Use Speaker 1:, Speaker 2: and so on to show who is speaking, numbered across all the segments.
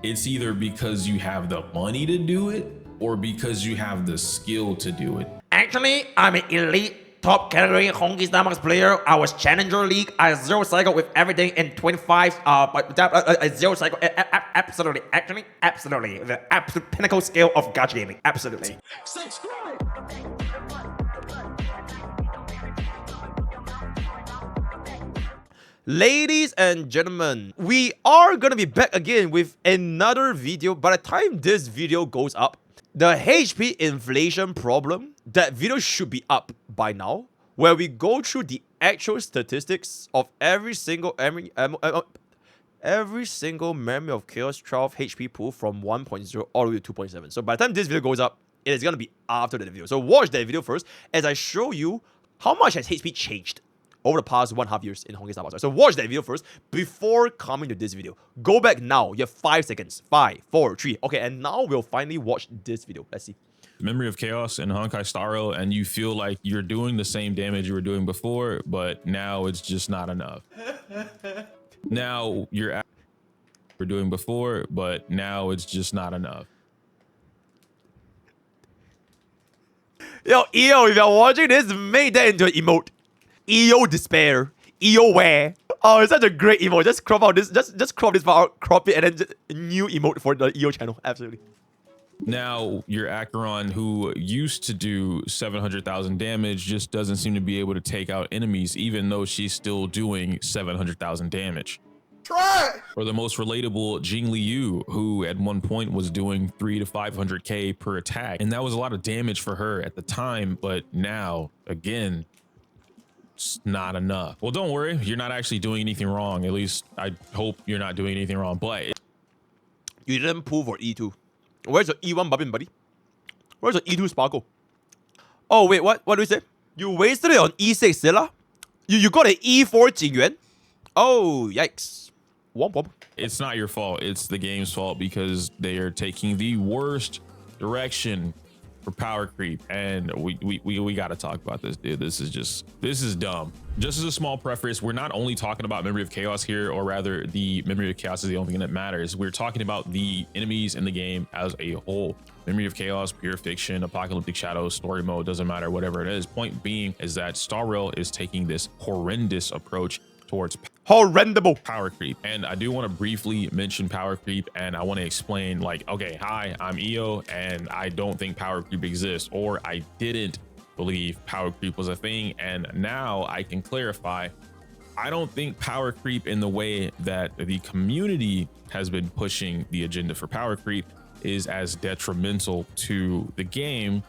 Speaker 1: It's either because you have the money to do it or because you have the skill to do it.
Speaker 2: Actually, I'm an elite top category honkaistarrail player. I was Challenger League. I zero cycle with everything in 25. Zero cycle. Absolutely. Actually, absolutely. The absolute pinnacle scale of gacha gaming. Absolutely.
Speaker 3: Subscribe!
Speaker 4: Ladies and gentlemen, we are gonna be back again with another video. By the time this video goes up, the HP inflation problem, that video should be up by now, where we go through the actual statistics of every single Memory of Chaos 12 HP pool from 1.0 all the way to 2.7. So by the time this video goes up, it is gonna be after that video. So watch that video first as I show you how much has HP changed over the past 1.5 years in Honkai Star Rail. So watch that video first before coming to this video. Go back now. You have 5 seconds. 5, 4, 3. Okay, and now we'll finally watch this video. Let's see.
Speaker 1: Memory of Chaos and HonkaiStarrail, and you feel like you're doing the same damage you were doing before, but now it's just not enough. Now you're doing before, but now it's just not enough.
Speaker 4: Yo, EO, if you're watching this, make that into an emote. EO despair. EO where? Oh, it's such a great emote. Just crop out this, just crop this part out, crop it, and then just a new emote for the EO channel. Absolutely.
Speaker 1: Now your Acheron, who used to do 700,000 damage, just doesn't seem to be able to take out enemies, even though she's still doing 700,000 damage.
Speaker 3: Try!
Speaker 1: Or the most relatable Jing Liu, who at one point was doing 300 to 500k per attack, and that was a lot of damage for her at the time, but now, again, it's not enough. Well, don't worry, you're not actually doing anything wrong. At least I hope you're not doing anything wrong, but
Speaker 4: You didn't pull for E2. Where's your E1 Bobbin, buddy? Where's your E2 Sparkle? Oh, wait, what? What do we say? You wasted it on E6 Zilla? You got an E4 Jingyuan? Oh, yikes. Womp womp.
Speaker 1: it's not your fault. It's the game's fault because they are taking the worst direction for power creep, and we got to talk about this, dude. This is dumb. Just as a small preface, we're not only talking about Memory of Chaos here, or rather the Memory of Chaos is the only thing that matters. We're talking about the enemies in the game as a whole. Memory of Chaos, Pure Fiction, Apocalyptic Shadows, Story Mode, doesn't matter, whatever it is. Point being is that Star Rail is taking this horrendous approach towards
Speaker 4: Horrendable.
Speaker 1: power creep. And I do want to briefly mention power creep, and I want to explain, like, okay, hi, I'm EO, and I don't think power creep exists, or I didn't believe power creep was a thing, and now I can clarify. I don't think power creep in the way that the community has been pushing the agenda for power creep is as detrimental to the game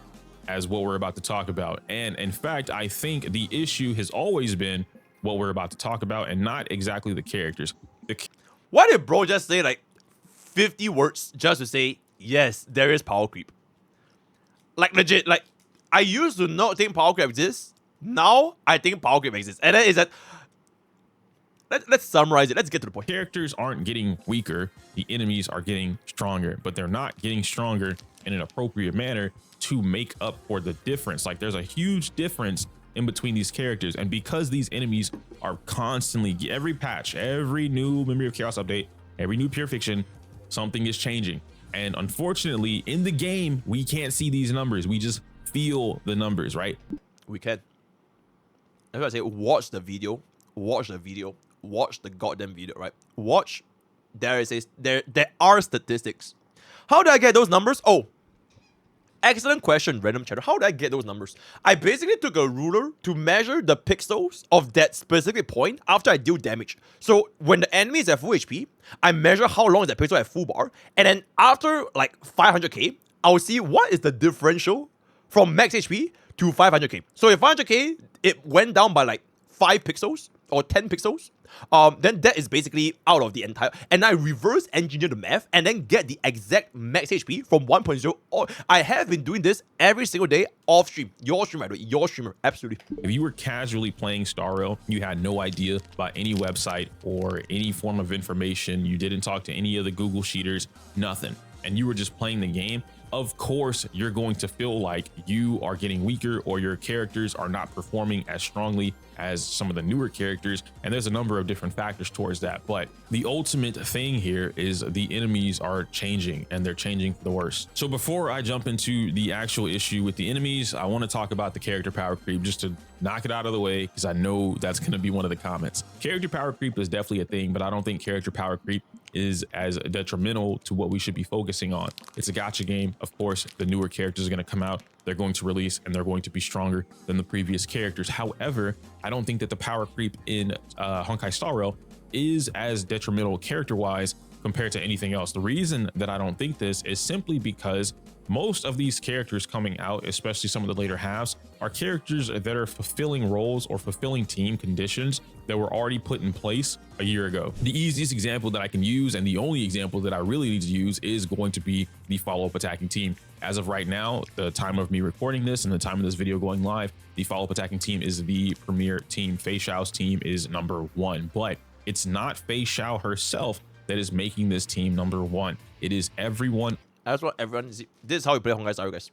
Speaker 1: as what we're about to talk about. And in fact, I think the issue has always been what we're about to talk about, and not exactly the characters.
Speaker 4: Why did bro just say like 50 words just to say, yes, there is power creep? Like legit, like I used to not think power creep exists. Now I think power creep exists. And then is that, let's summarize it. Let's get to the point.
Speaker 1: Characters aren't getting weaker, the enemies are getting stronger, but they're not getting stronger in an appropriate manner to make up for the difference. Like, there's a huge difference in between these characters, and because these enemies are constantly, every patch, every new Memory of Chaos update, every new Pure Fiction, something is changing. And unfortunately, in the game, we can't see these numbers. We just feel the numbers, right?
Speaker 4: We can. I gotta say, watch the video, watch the goddamn video, right? Watch. There are statistics. How did I get those numbers? Oh, excellent question, random chatter. How did I get those numbers? I basically took a ruler to measure the pixels of that specific point after I deal damage. So when the enemy is at full HP, I measure how long is that pixel at full bar, and then after like 500k, I'll see what is the differential from max HP to 500k. So if 500k, it went down by like 5 pixels or 10 pixels, then that is basically out of the entire, and I reverse engineer the math and then get the exact max HP from 1.0. I have been doing this every single day off stream. Your stream, by the way, your streamer, absolutely.
Speaker 1: If you were casually playing Star Rail, you had no idea about any website or any form of information, you didn't talk to any of the Google Sheeters, nothing, and you were just playing the game, of course you're going to feel like you are getting weaker or your characters are not performing as strongly as some of the newer characters, and there's a number of different factors towards that. But the ultimate thing here is the enemies are changing, and they're changing for the worse. So before I jump into the actual issue with the enemies, I want to talk about the character power creep just to knock it out of the way, because I know that's going to be one of the comments. Character power creep is definitely a thing, but I don't think character power creep is as detrimental to what we should be focusing on. It's a gacha game. Of course, the newer characters are going to come out, they're going to release, and they're going to be stronger than the previous characters. However, I don't think that the power creep in honkaistarrail is as detrimental character-wise compared to anything else. The reason that I don't think this is simply because most of these characters coming out, especially some of the later halves, are characters that are fulfilling roles or fulfilling team conditions that were already put in place a year ago. The easiest example that I can use, and the only example that I really need to use, is going to be the follow-up attacking team. As of right now, the time of me recording this and the time of this video going live, the follow-up attacking team is the premier team. Fei Xiao's team is #1, but it's not Fei Xiao herself that is making this team #1. It is everyone.
Speaker 4: That's what everyone is. This is how we play Honkai Star Rail, guys.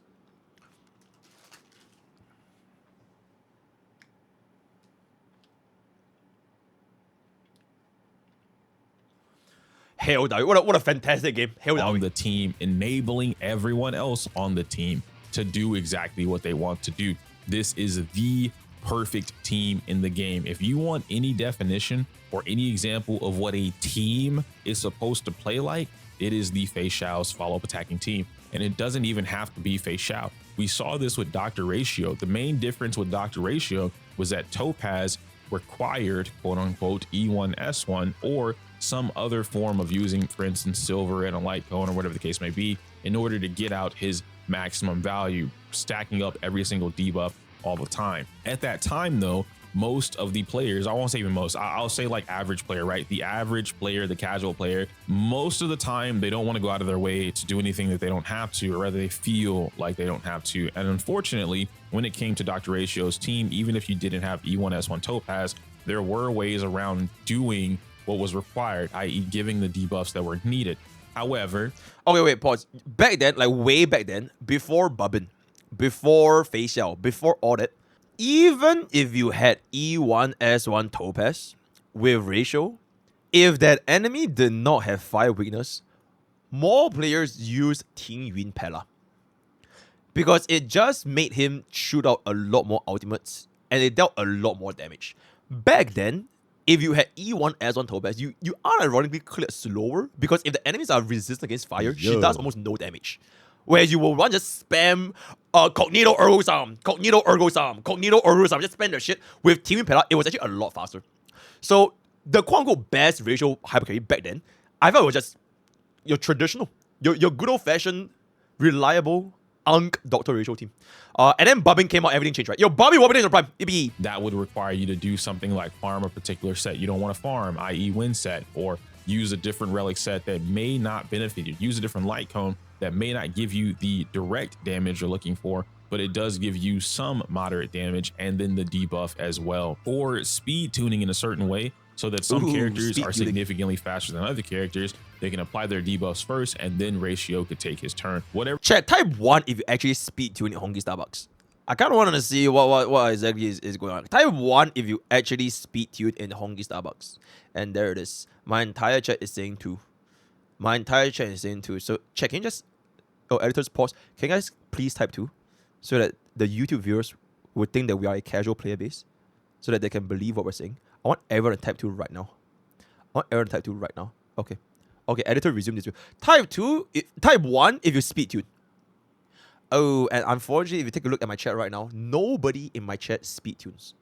Speaker 4: Hell, what a fantastic game. Hell,
Speaker 1: on the team, enabling everyone else on the team to do exactly what they want to do. This is the perfect team in the game. If you want any definition or any example of what a team is supposed to play like, it is the Fei Xiao's follow-up attacking team. And it doesn't even have to be Fei Xiao. We saw this with Dr. Ratio. The main difference with Dr. Ratio was that Topaz required, quote unquote, E1S1 or some other form of using, for instance, silver and a light cone or whatever the case may be, in order to get out his maximum value, stacking up every single debuff all the time. At that time, though, most of the players, I won't say even most, I'll say like average player, right? The average player, the casual player, most of the time, they don't want to go out of their way to do anything that they don't have to, or rather they feel like they don't have to. And unfortunately, when it came to Dr. Ratio's team, even if you didn't have E1S1 Topaz, there were ways around doing what was required, i.e. giving the debuffs that were needed. However,
Speaker 4: okay, wait, pause. Back then, like way back then, before Bubbin, before Fei Xiao, before all that, even if you had E1S1 Topaz with Ratio, if that enemy did not have fire weakness, more players used Ting Yun Pella, because it just made him shoot out a lot more ultimates and it dealt a lot more damage. Back then, if you had E1S1 Topaz, you unironically cleared slower, because if the enemies are resistant against fire, she does almost no damage. Whereas you will run just spam Cognito Ergo-Sam, Cognito Ergo-Sam, Cognito Ergo-Sam, just spam the shit. With Team Impala, it was actually a lot faster. So the quote-unquote best ratio hypercarry back then, I thought it was just your traditional, your good old-fashioned, reliable Dr. Ratio team. And then Bubbin came out, everything changed, right? Yo, Bobby Wobbin in the prime. Yippee.
Speaker 1: that would require you to do something like farm a particular set you don't want to farm, i.e. win set, or use a different relic set that may not benefit you. Use a different light cone that may not give you the direct damage you're looking for, but it does give you some moderate damage and then the debuff as well. Or speed tuning in a certain way so that some characters are significantly faster than other characters. They can apply their debuffs first, and then Ratio could take his turn. Whatever.
Speaker 4: Check type 1 if you actually speed tune in Honkai Starbucks. I kind of wanted to see what exactly is going on. Type 1 if you actually speed tune in Honkai Starbucks. And there it is. My entire chat is saying 2. My entire chat is saying 2. So check, can you just... Oh, editors, pause. Can you guys please type 2? So that the YouTube viewers would think that we are a casual player base. So that they can believe what we're saying. I want everyone to type 2 right now. Okay. Okay, editor, resume this. Type 1 if you speed tune. Oh, and unfortunately, if you take a look at my chat right now, nobody in my chat speed tunes.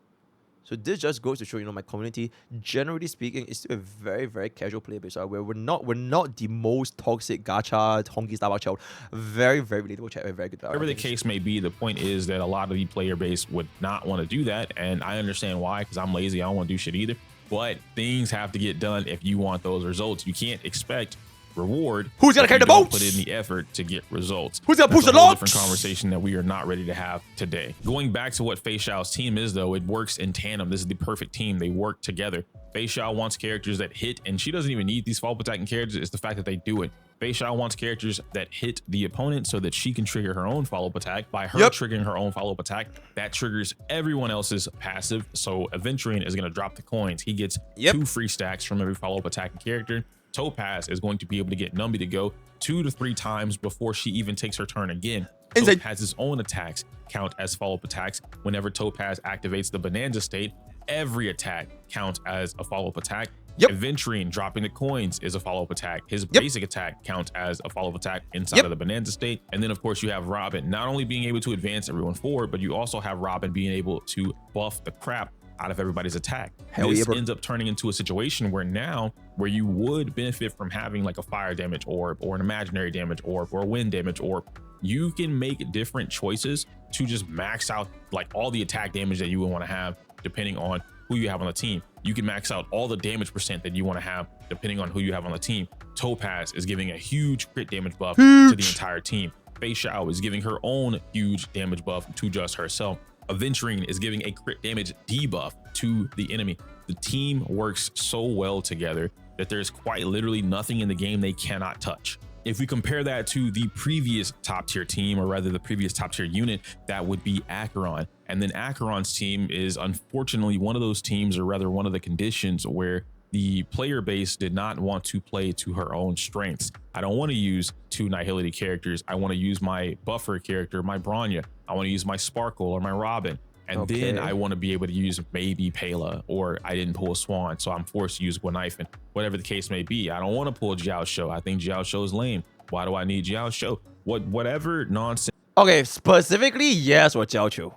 Speaker 4: So this just goes to show, my community, generally speaking, is still a very, very casual player base. Where we're not the most toxic gacha Honkai Starbucks chat. Very, very relatable chat. Very good.
Speaker 1: Whatever the case may be, the point is that a lot of the player base would not want to do that, and I understand why, because I'm lazy. I don't want to do shit either. But things have to get done if you want those results. You can't expect reward.
Speaker 4: Who's gonna carry the boats?
Speaker 1: Put in the effort to get results.
Speaker 4: Who's gonna push the
Speaker 1: logs?
Speaker 4: logs?
Speaker 1: Different conversation that we are not ready to have today. Going back to what Fei Xiao's team is, though, it works in tandem. This is the perfect team. They work together. Fei Xiao wants characters that hit, and she doesn't even need these follow-up attacking characters. It's the fact that they do it. Fei Xiao wants characters that hit the opponent so that she can trigger her own follow-up attack. By her triggering her own follow-up attack, that triggers everyone else's passive. So Aventurine is going to drop the coins. He gets 2 free stacks from every follow-up attacking character. Topaz is going to be able to get Numby to go 2 to 3 times before she even takes her turn again. Topaz's own attacks count as follow-up attacks. Whenever Topaz activates the Bonanza state, every attack counts as a follow-up attack. Aventurine dropping the coins is a follow-up attack. His basic attack counts as a follow-up attack inside of the Bonanza state. And then of course you have Robin not only being able to advance everyone forward, but you also have Robin being able to buff the crap out of everybody's attack. This ends up turning into a situation where now where you would benefit from having like a fire damage orb or an imaginary damage orb or a wind damage orb, you can make different choices to just max out like all the attack damage that you would want to have depending on who you have on the team. You can max out all the damage percent that you want to have depending on who you have on the team. Topaz is giving a huge crit damage buff to the entire team. Fei Xiao is giving her own huge damage buff to just herself. Aventurine is giving a crit damage debuff to the enemy. The team works so well together that there's quite literally nothing in the game they cannot touch. If we compare that to the previous top tier team, or rather the previous top tier unit, that would be Acheron. And then Acheron's team is unfortunately one of those teams, or rather one of the conditions where the player base did not want to play to her own strengths. I don't want to use 2 Nihility characters. I want to use my buffer character, my Bronya. I want to use my Sparkle or my Robin. And then I want to be able to use maybe Pela, or I didn't pull Swan, so I'm forced to use Guanifan. Whatever the case may be, I don't want to pull Jiao Shou. I think Jiao Shou is lame. Why do I need Jiao Shou? Whatever nonsense.
Speaker 4: Okay, specifically, yes, or Jiao Shou.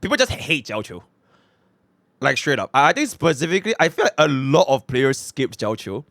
Speaker 4: People just hate Jiao Shou. Like straight up. I think specifically, I feel like a lot of players skip Jiao Shou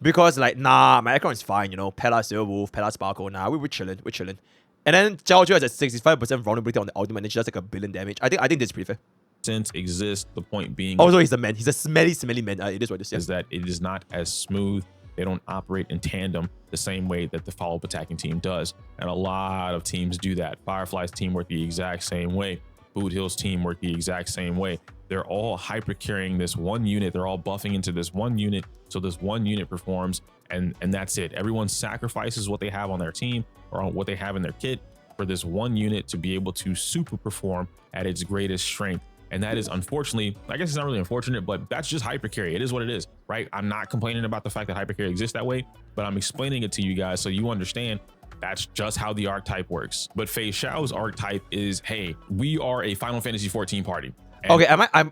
Speaker 4: because like, nah, my account is fine, you know. Pela, Silver Wolf, Pela, Sparkle, nah, we're chilling, we're chilling. And then Jiao Shou has a 65% vulnerability on the ultimate, and she does like 1 billion damage. I think this is pretty fair.
Speaker 1: Since exists, the point being,
Speaker 4: also he's a man. He's a smelly man. It is what it is.
Speaker 1: Is that it is not as smooth. They don't operate in tandem the same way that the follow-up attacking team does, and a lot of teams do that. Firefly's team work the exact same way. Boot Hill's team work the exact same way. They're all hyper carrying this one unit. They're all buffing into this one unit, so this one unit performs, and that's it. Everyone sacrifices what they have on their team or on what they have in their kit for this one unit to be able to super perform at its greatest strength. And that is, unfortunately, I guess it's not really unfortunate, but that's just hyper carry. It is what it is, right? I'm not complaining about the fact that hyper carry exists that way, but I'm explaining it to you guys so you understand that's just how the archetype works. But Fei Xiao's archetype is, hey, we are a Final Fantasy 14 party. And
Speaker 4: okay,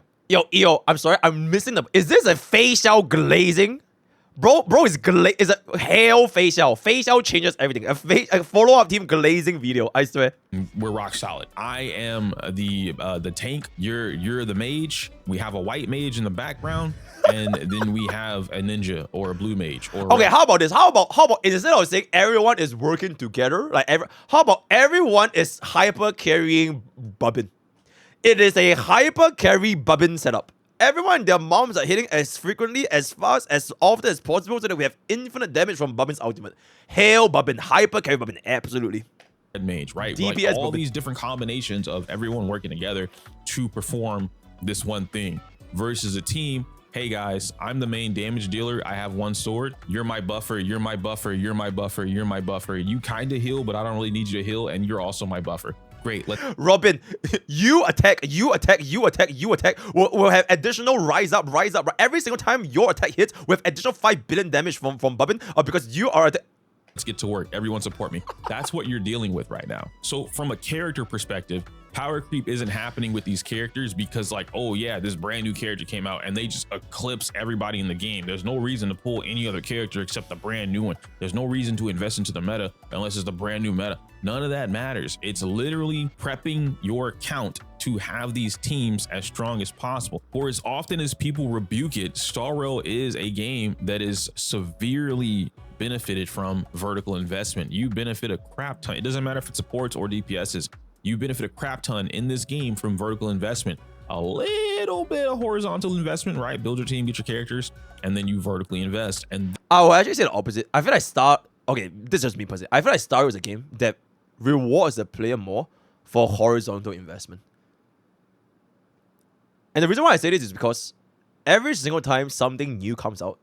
Speaker 4: yo, I'm sorry, I'm missing the. Is this a Fei Xiao glazing? Bro is a hell Fei Xiao. Fei Xiao changes everything. A follow-up team glazing video, I swear.
Speaker 1: We're rock solid. I am the tank. You're the mage. We have a white mage in the background, and then we have a ninja or a blue mage. Or
Speaker 4: okay, how about this? How about instead of saying everyone is working together, like how about everyone is hyper carrying Bubbin? It is a hyper carry Bubbin setup. Everyone, their moms are hitting as frequently, as fast, as often as possible so that we have infinite damage from Bubbin's ultimate. Hail Bubbin, hyper carry Bubbin, absolutely.
Speaker 1: Mage, right?
Speaker 4: DPS
Speaker 1: like all
Speaker 4: Bubbin.
Speaker 1: These different combinations of everyone working together to perform this one thing versus a team. Hey guys, I'm the main damage dealer. I have one sword. You're my buffer. You're my buffer. You're my buffer. You're my buffer. You kind of heal, but I don't really need you to heal, and you're also my buffer. Great.
Speaker 4: Robin, you attack. We'll have additional rise up. Every single time your attack hits, we have additional 5 billion damage from Bubbin, because you are.
Speaker 1: Let's get to work. Everyone support me. That's what you're dealing with right now. So from a character perspective, power creep isn't happening with these characters because like, oh yeah, this brand new character came out and they just eclipse everybody in the game. There's no reason to pull any other character except the brand new one. There's no reason to invest into the meta unless it's the brand new meta. None of that matters. It's literally prepping your account to have these teams as strong as possible. For as often as people rebuke it, StarRail is a game that is severely benefited from vertical investment. You benefit a crap ton. It doesn't matter if it's supports or DPSs. You benefit a crap ton in this game from vertical investment. A little bit of horizontal investment, right? Build your team, get your characters, and then you vertically invest. And
Speaker 4: I will actually say the opposite. I feel like okay, this is just me personally. I feel like StarRail is a game that rewards the player more for horizontal investment. And the reason why I say this is because every single time something new comes out,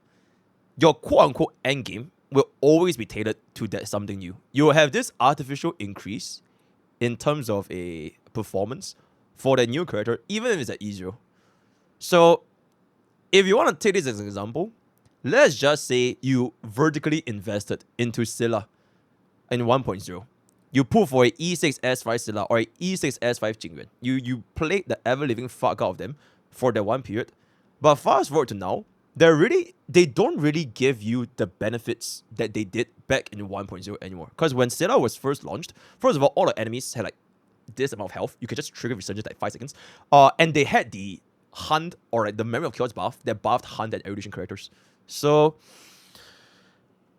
Speaker 4: your quote-unquote end game will always be tailored to that something new. You will have this artificial increase in terms of a performance for the new character, even if it's at E0. So if you want to take this as an example, let's just say you vertically invested into Scylla in 1.0. You pull for a E6 S5 Scylla or a E6 S5 Jingyuan. You played the ever-living fuck out of them for that one period. But fast forward to now, they don't really give you the benefits that they did back in 1.0 anymore. Because when Scylla was first launched, first of all the enemies had like this amount of health. You could just trigger Resurgence at 5 seconds. And they had the Hunt or like the Memory of Chaos buff that buffed Hunt and Erudition characters. So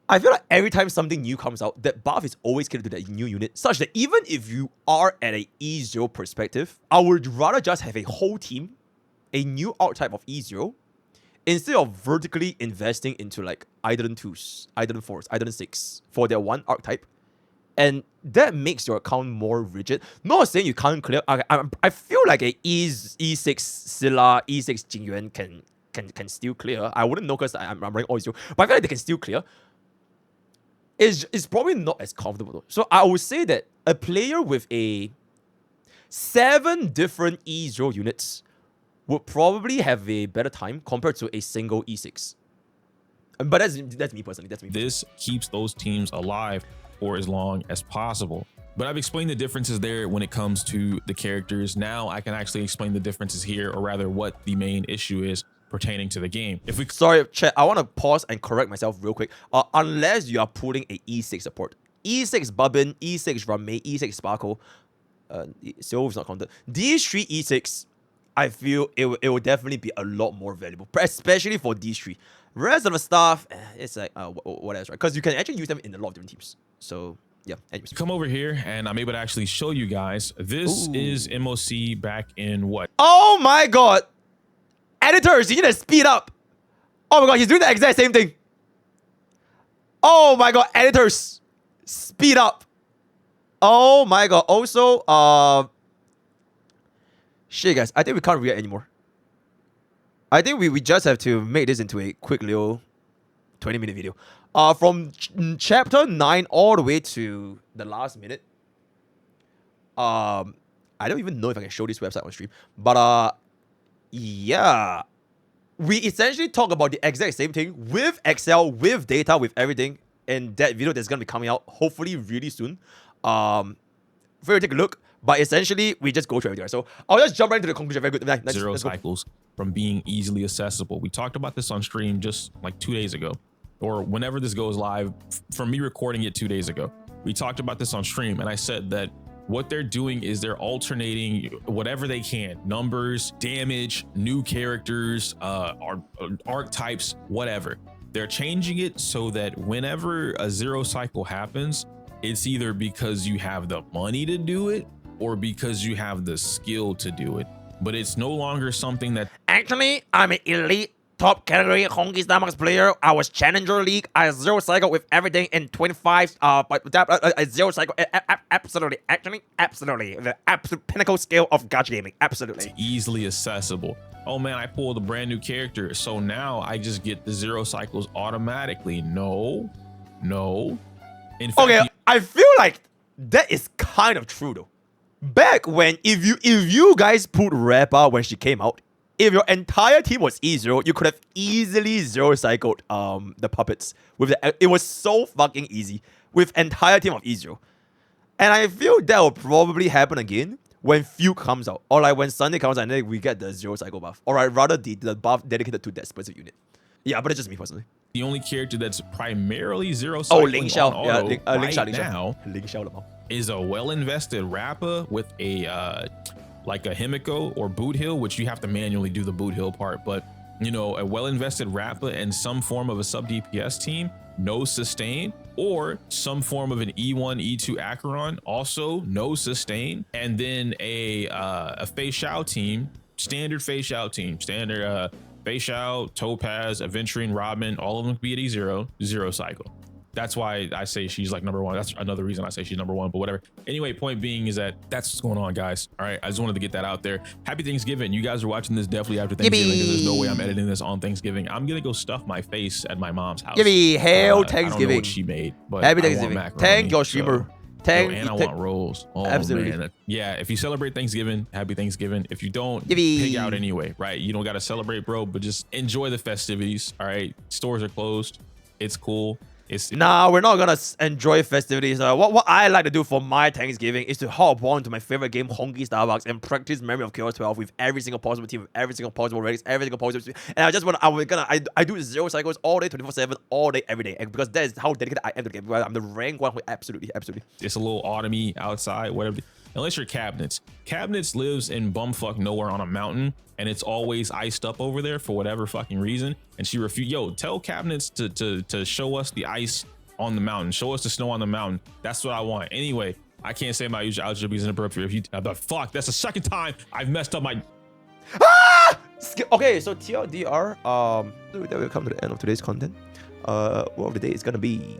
Speaker 4: I feel like every time something new comes out, that buff is always catered to that new unit, such that even if you are at a E0 perspective, I would rather just have a whole team, a new archetype of E0, instead of vertically investing into like Eidolon 2s, Eidolon 4s, Eidolon 6 for their one archetype. And that makes your account more rigid. Not saying you can't clear. I feel like a E6 Scylla, E6 Jingyuan can still clear. I wouldn't know because I'm running all 0, but I feel like they can still clear. It's probably not as comfortable though. So I would say that a player with a 7 different E0 units would probably have a better time compared to a single E6. But that's me personally.
Speaker 1: This keeps those teams alive for as long as possible. But I've explained the differences there when it comes to the characters. Now I can actually explain the differences here, or rather what the main issue is pertaining to the game.
Speaker 4: Sorry, chat, I want to pause and correct myself real quick. Unless you are putting a E6 support. E6 Bubbin, E6 Rame, E6 Sparkle, Silver is not counted. These 3 E6, I feel it will definitely be a lot more valuable, especially for these 3. Rest of the stuff, it's like, what else, right? Because you can actually use them in a lot of different teams. So, yeah, anyways.
Speaker 1: Come over here, and I'm able to actually show you guys. This is MOC back in what?
Speaker 4: Oh my god! Editors, you need to speed up! Oh my god, he's doing the exact same thing! Oh my god, editors! Speed up! Oh my god, also, shit guys, I think we can't react anymore. I think we just have to make this into a quick little 20-minute video. From chapter 9 all the way to the last minute. I don't even know if I can show this website on stream. But yeah. We essentially talk about the exact same thing with Excel, with data, with everything. In that video that's gonna be coming out hopefully really soon. Very take a look. But essentially, we just go through everything. So I'll just jump right into the conclusion. Very good. Nice,
Speaker 1: Zero
Speaker 4: let's go.
Speaker 1: cycles from being easily accessible. We talked about this on stream just like 2 days ago, or whenever this goes live, from me recording it 2 days ago. We talked about this on stream, and I said that what they're doing is they're alternating whatever they can: numbers, damage, new characters, archetypes, whatever. They're changing it so that whenever a 0 cycle happens, it's either because you have the money to do it or because you have the skill to do it. But it's no longer something that...
Speaker 2: Actually, I'm an elite top category honkaistarrail player. I was Challenger League. I 0 cycle with everything in 25. But that 0 cycle, absolutely. Actually, absolutely. The absolute pinnacle scale of gacha gaming. Absolutely.
Speaker 1: easily accessible. Oh man, I pulled a brand new character, so now I just get the 0 cycles automatically. No. In fact,
Speaker 4: Okay, I feel like that is kind of true though. Back when, if you guys put Rappa when she came out, if your entire team was E0, you could have easily 0 cycled the puppets. It was so fucking easy with entire team of E0. And I feel that will probably happen again when Fugue comes out, or like when Sunday comes out and then we get the 0 cycle buff, or like rather the buff dedicated to that specific unit. Yeah, but it's just me personally.
Speaker 1: the only character that's primarily 0 cycling
Speaker 4: Ling Xiao.
Speaker 1: on auto
Speaker 4: Ling Xiao,
Speaker 1: now
Speaker 4: Ling Xiao
Speaker 1: is a well-invested Rappa with a like a Himiko or Boot Hill, which you have to manually do the Boot Hill part, but you know, a well-invested Rappa and some form of a sub DPS team, no sustain, or some form of an E1, E2 Acheron, also no sustain, and then a Fei Xiao team, standard Fei Xiao team, standard Fei Xiao, Topaz, Aventurine, Robin, all of them be at E0, 0 cycle. that's why I say she's like number one. That's another reason I say she's number one, but whatever. Anyway, point being is that that's what's going on, guys. All right, I just wanted to get that out there. Happy Thanksgiving. You guys are watching this definitely after Thanksgiving because there's no way I'm editing this on Thanksgiving. I'm gonna go stuff my face at my mom's house.
Speaker 4: Yippee, hail
Speaker 1: I don't know
Speaker 4: Thanksgiving.
Speaker 1: what she made, but
Speaker 4: Happy
Speaker 1: I want
Speaker 4: Thanksgiving.
Speaker 1: macaroni,
Speaker 4: Thank your
Speaker 1: so-
Speaker 4: streamer.
Speaker 1: and I want rolls. Oh,
Speaker 4: Absolutely.
Speaker 1: man. Yeah, if you celebrate Thanksgiving, happy Thanksgiving. If you don't,
Speaker 4: Yippee.
Speaker 1: pig out anyway, right? You don't got to celebrate, bro, but just enjoy the festivities, all right? Stores are closed. It's cool. It's
Speaker 4: Nah, we're not gonna enjoy festivities. What I like to do for my Thanksgiving is to hop on to my favorite game, Honkai Starbucks, and practice Memory of Chaos 12 with every single possible team, with every single possible race, every single possible team. And I do 0 cycles all day, 24/7, all day, every day, because that is how dedicated I am to the game. Because I'm the rank one who absolutely.
Speaker 1: it's a little autumny outside, whatever. Unless you're Cabinets. Cabinets lives in bumfuck nowhere on a mountain, and it's always iced up over there for whatever fucking reason. And she refused. Yo, tell Cabinets to show us the ice on the mountain. Show us the snow on the mountain. That's what I want. Anyway, I can't say my usual algebra is inappropriate. If you the fuck, that's the second time I've messed up my.
Speaker 4: Okay, so TLDR, that will come to the end of today's content. Word of the day is gonna be.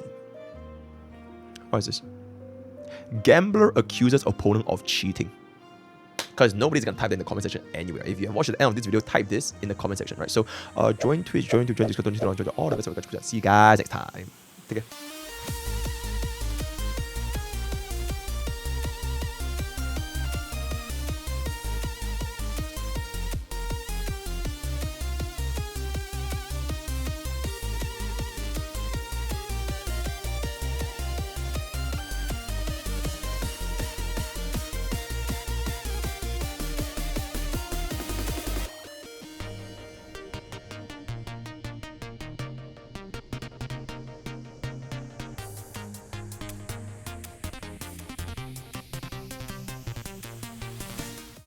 Speaker 4: What is this? Gambler accuses opponent of cheating. Because nobody's gonna type that in the comment section anywhere. If you have watched the end of this video, type this in the comment section, right? So join Twitch, join Discord, join all the rest of the. See you guys next time. Take care.